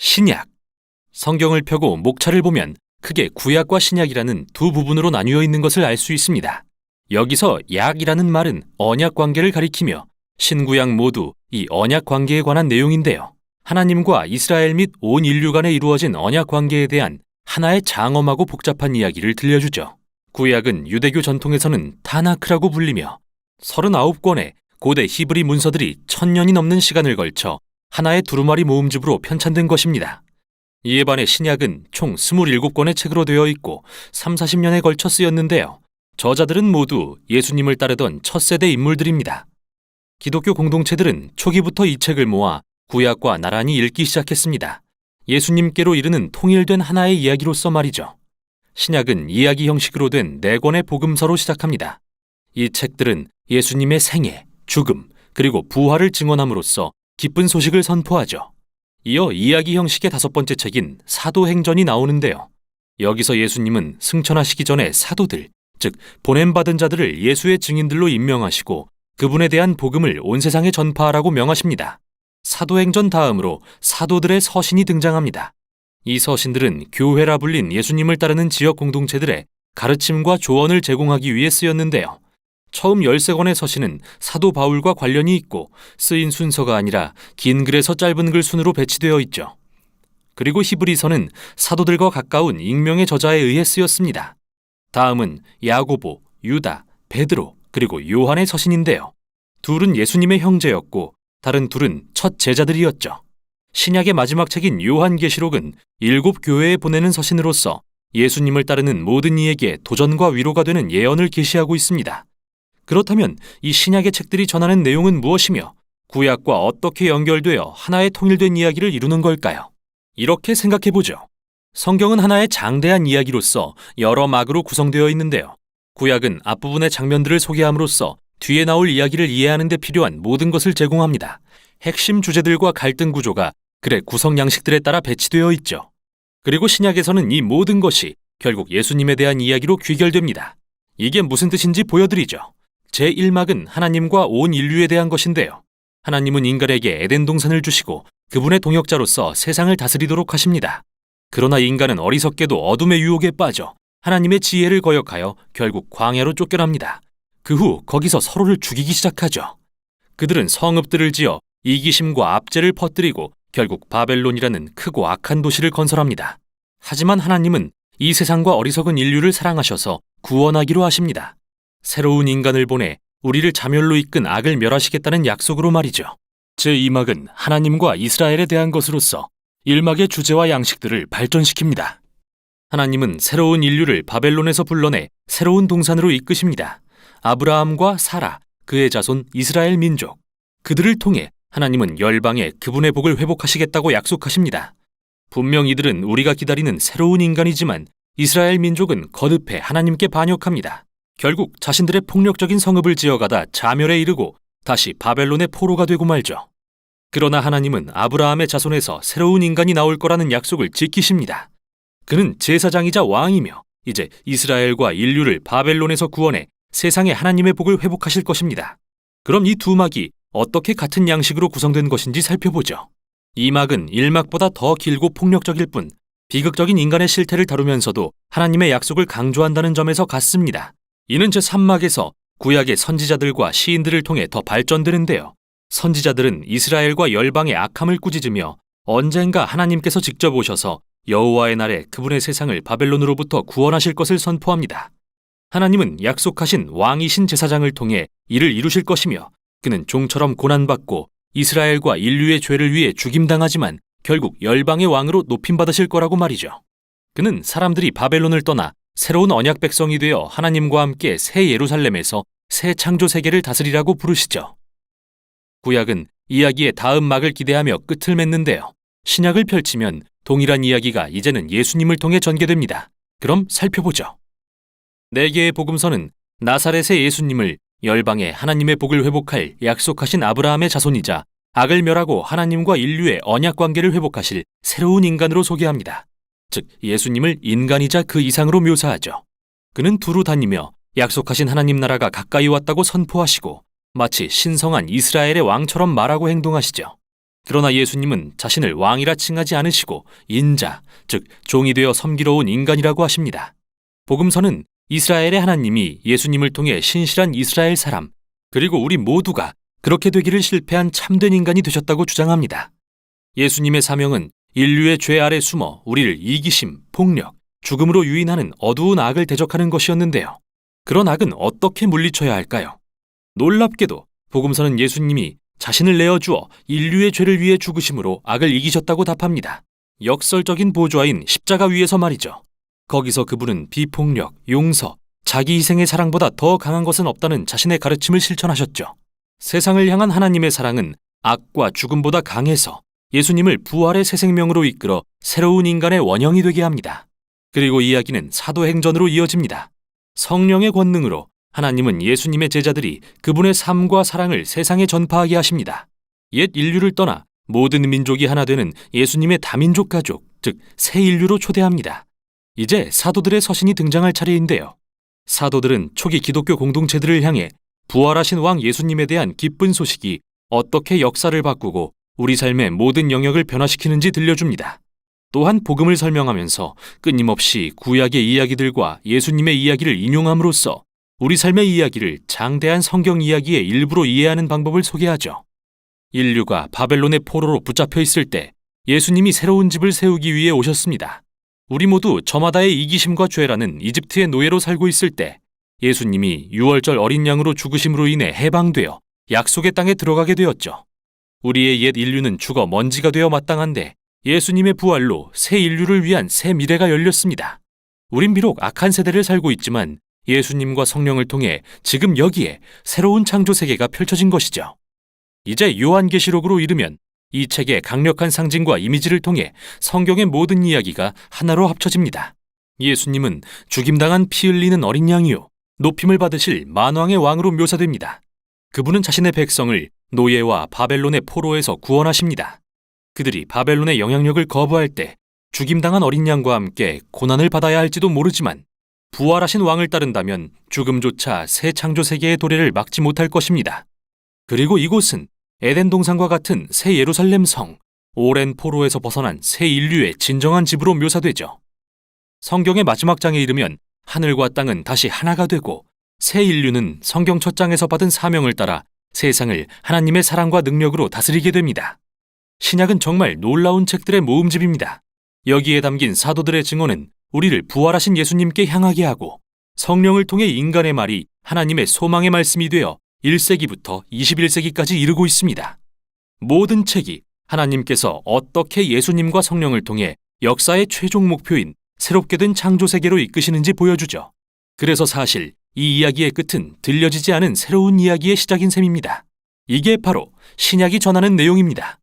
신약. 성경을 펴고 목차를 보면 크게 구약과 신약이라는 두 부분으로 나뉘어 있는 것을 알 수 있습니다. 여기서 약이라는 말은 언약 관계를 가리키며 신구약 모두 이 언약 관계에 관한 내용인데요. 하나님과 이스라엘 및 온 인류 간에 이루어진 언약 관계에 대한 하나의 장엄하고 복잡한 이야기를 들려주죠. 구약은 유대교 전통에서는 타나크라고 불리며 39권의 고대 히브리 문서들이 1000년이 넘는 시간을 걸쳐 하나의 두루마리 모음집으로 편찬된 것입니다. 이에 반해 신약은 총 27권의 책으로 되어 있고 30-40년에 걸쳐 쓰였는데요. 저자들은 모두 예수님을 따르던 첫 세대 인물들입니다. 기독교 공동체들은 초기부터 이 책을 모아 구약과 나란히 읽기 시작했습니다. 예수님께로 이르는 통일된 하나의 이야기로서 말이죠. 신약은 이야기 형식으로 된 4권의 복음서로 시작합니다. 이 책들은 예수님의 생애, 죽음, 그리고 부활을 증언함으로써 기쁜 소식을 선포하죠. 이어 이야기 형식의 5번째 책인 사도행전이 나오는데요. 여기서 예수님은 승천하시기 전에 사도들, 즉 보냄받은 자들을 예수의 증인들로 임명하시고 그분에 대한 복음을 온 세상에 전파하라고 명하십니다. 사도행전 다음으로 사도들의 서신이 등장합니다. 이 서신들은 교회라 불린 예수님을 따르는 지역 공동체들의 가르침과 조언을 제공하기 위해 쓰였는데요. 처음 13권의 서신은 사도 바울과 관련이 있고 쓰인 순서가 아니라 긴 글에서 짧은 글 순으로 배치되어 있죠. 그리고 히브리서는 사도들과 가까운 익명의 저자에 의해 쓰였습니다. 다음은 야고보, 유다, 베드로, 그리고 요한의 서신인데요. 둘은 예수님의 형제였고 다른 둘은 첫 제자들이었죠. 신약의 마지막 책인 요한계시록은 7 교회에 보내는 서신으로서 예수님을 따르는 모든 이에게 도전과 위로가 되는 예언을 계시하고 있습니다. 그렇다면 이 신약의 책들이 전하는 내용은 무엇이며 구약과 어떻게 연결되어 하나의 통일된 이야기를 이루는 걸까요? 이렇게 생각해보죠. 성경은 하나의 장대한 이야기로서 여러 막으로 구성되어 있는데요. 구약은 앞부분의 장면들을 소개함으로써 뒤에 나올 이야기를 이해하는 데 필요한 모든 것을 제공합니다. 핵심 주제들과 갈등 구조가 글의 구성 양식들에 따라 배치되어 있죠. 그리고 신약에서는 이 모든 것이 결국 예수님에 대한 이야기로 귀결됩니다. 이게 무슨 뜻인지 보여드리죠. 제1막은 하나님과 온 인류에 대한 것인데요. 하나님은 인간에게 에덴 동산을 주시고 그분의 동역자로서 세상을 다스리도록 하십니다. 그러나 인간은 어리석게도 어둠의 유혹에 빠져 하나님의 지혜를 거역하여 결국 광야로 쫓겨납니다. 그 후 거기서 서로를 죽이기 시작하죠. 그들은 성읍들을 지어 이기심과 압제를 퍼뜨리고 결국 바벨론이라는 크고 악한 도시를 건설합니다. 하지만 하나님은 이 세상과 어리석은 인류를 사랑하셔서 구원하기로 하십니다. 새로운 인간을 보내 우리를 자멸로 이끈 악을 멸하시겠다는 약속으로 말이죠. 제2막은 하나님과 이스라엘에 대한 것으로서 1막의 주제와 양식들을 발전시킵니다. 하나님은 새로운 인류를 바벨론에서 불러내 새로운 동산으로 이끄십니다. 아브라함과 사라, 그의 자손 이스라엘 민족, 그들을 통해 하나님은 열방에 그분의 복을 회복하시겠다고 약속하십니다. 분명 이들은 우리가 기다리는 새로운 인간이지만 이스라엘 민족은 거듭해 하나님께 반역합니다. 결국 자신들의 폭력적인 성읍을 지어가다 자멸에 이르고 다시 바벨론의 포로가 되고 말죠. 그러나 하나님은 아브라함의 자손에서 새로운 인간이 나올 거라는 약속을 지키십니다. 그는 제사장이자 왕이며 이제 이스라엘과 인류를 바벨론에서 구원해 세상에 하나님의 복을 회복하실 것입니다. 그럼 이 두 막이 어떻게 같은 양식으로 구성된 것인지 살펴보죠. 이 막은 1막보다 더 길고 폭력적일 뿐 비극적인 인간의 실태를 다루면서도 하나님의 약속을 강조한다는 점에서 같습니다. 이는 제3막에서 구약의 선지자들과 시인들을 통해 더 발전되는데요. 선지자들은 이스라엘과 열방의 악함을 꾸짖으며 언젠가 하나님께서 직접 오셔서 여호와의 날에 그분의 세상을 바벨론으로부터 구원하실 것을 선포합니다. 하나님은 약속하신 왕이신 제사장을 통해 이를 이루실 것이며 그는 종처럼 고난받고 이스라엘과 인류의 죄를 위해 죽임당하지만 결국 열방의 왕으로 높임받으실 거라고 말이죠. 그는 사람들이 바벨론을 떠나 새로운 언약 백성이 되어 하나님과 함께 새 예루살렘에서 새 창조 세계를 다스리라고 부르시죠. 구약은 이야기의 다음 막을 기대하며 끝을 맺는데요. 신약을 펼치면 동일한 이야기가 이제는 예수님을 통해 전개됩니다. 그럼 살펴보죠. 4개의 복음서는 나사렛의 예수님을 열방에 하나님의 복을 회복할 약속하신 아브라함의 자손이자 악을 멸하고 하나님과 인류의 언약 관계를 회복하실 새로운 인간으로 소개합니다. 즉 예수님을 인간이자 그 이상으로 묘사하죠. 그는 두루 다니며 약속하신 하나님 나라가 가까이 왔다고 선포하시고 마치 신성한 이스라엘의 왕처럼 말하고 행동하시죠. 그러나 예수님은 자신을 왕이라 칭하지 않으시고 인자, 즉 종이 되어 섬기러 온 인간이라고 하십니다. 복음서는 이스라엘의 하나님이 예수님을 통해 신실한 이스라엘 사람, 그리고 우리 모두가 그렇게 되기를 실패한 참된 인간이 되셨다고 주장합니다. 예수님의 사명은 인류의 죄 아래 숨어 우리를 이기심, 폭력, 죽음으로 유인하는 어두운 악을 대적하는 것이었는데요. 그런 악은 어떻게 물리쳐야 할까요? 놀랍게도 복음서는 예수님이 자신을 내어주어 인류의 죄를 위해 죽으심으로 악을 이기셨다고 답합니다. 역설적인 보좌인 십자가 위에서 말이죠. 거기서 그분은 비폭력, 용서, 자기 희생의 사랑보다 더 강한 것은 없다는 자신의 가르침을 실천하셨죠. 세상을 향한 하나님의 사랑은 악과 죽음보다 강해서 예수님을 부활의 새 생명으로 이끌어 새로운 인간의 원형이 되게 합니다. 그리고 이야기는 사도행전으로 이어집니다. 성령의 권능으로 하나님은 예수님의 제자들이 그분의 삶과 사랑을 세상에 전파하게 하십니다. 옛 인류를 떠나 모든 민족이 하나 되는 예수님의 다민족 가족, 즉 새 인류로 초대합니다. 이제 사도들의 서신이 등장할 차례인데요. 사도들은 초기 기독교 공동체들을 향해 부활하신 왕 예수님에 대한 기쁜 소식이 어떻게 역사를 바꾸고 우리 삶의 모든 영역을 변화시키는지 들려줍니다. 또한 복음을 설명하면서 끊임없이 구약의 이야기들과 예수님의 이야기를 인용함으로써 우리 삶의 이야기를 장대한 성경 이야기의 일부로 이해하는 방법을 소개하죠. 인류가 바벨론의 포로로 붙잡혀 있을 때 예수님이 새로운 집을 세우기 위해 오셨습니다. 우리 모두 저마다의 이기심과 죄라는 이집트의 노예로 살고 있을 때 예수님이 유월절 어린 양으로 죽으심으로 인해 해방되어 약속의 땅에 들어가게 되었죠. 우리의 옛 인류는 죽어 먼지가 되어 마땅한데 예수님의 부활로 새 인류를 위한 새 미래가 열렸습니다. 우린 비록 악한 세대를 살고 있지만 예수님과 성령을 통해 지금 여기에 새로운 창조 세계가 펼쳐진 것이죠. 이제 요한계시록으로 이르면 이 책의 강력한 상징과 이미지를 통해 성경의 모든 이야기가 하나로 합쳐집니다. 예수님은 죽임당한 피 흘리는 어린 양이요 높임을 받으실 만왕의 왕으로 묘사됩니다. 그분은 자신의 백성을 노예와 바벨론의 포로에서 구원하십니다. 그들이 바벨론의 영향력을 거부할 때 죽임당한 어린 양과 함께 고난을 받아야 할지도 모르지만 부활하신 왕을 따른다면 죽음조차 새 창조 세계의 도래를 막지 못할 것입니다. 그리고 이곳은 에덴 동산과 같은 새 예루살렘 성, 오랜 포로에서 벗어난 새 인류의 진정한 집으로 묘사되죠. 성경의 마지막 장에 이르면 하늘과 땅은 다시 하나가 되고 새 인류는 성경 첫 장에서 받은 사명을 따라 세상을 하나님의 사랑과 능력으로 다스리게 됩니다. 신약은 정말 놀라운 책들의 모음집입니다. 여기에 담긴 사도들의 증언은 우리를 부활하신 예수님께 향하게 하고 성령을 통해 인간의 말이 하나님의 소망의 말씀이 되어 1세기부터 21세기까지 이르고 있습니다. 모든 책이 하나님께서 어떻게 예수님과 성령을 통해 역사의 최종 목표인 새롭게 된 창조 세계로 이끄시는지 보여주죠. 그래서 사실 이 이야기의 끝은 들려지지 않은 새로운 이야기의 시작인 셈입니다. 이게 바로 신약이 전하는 내용입니다.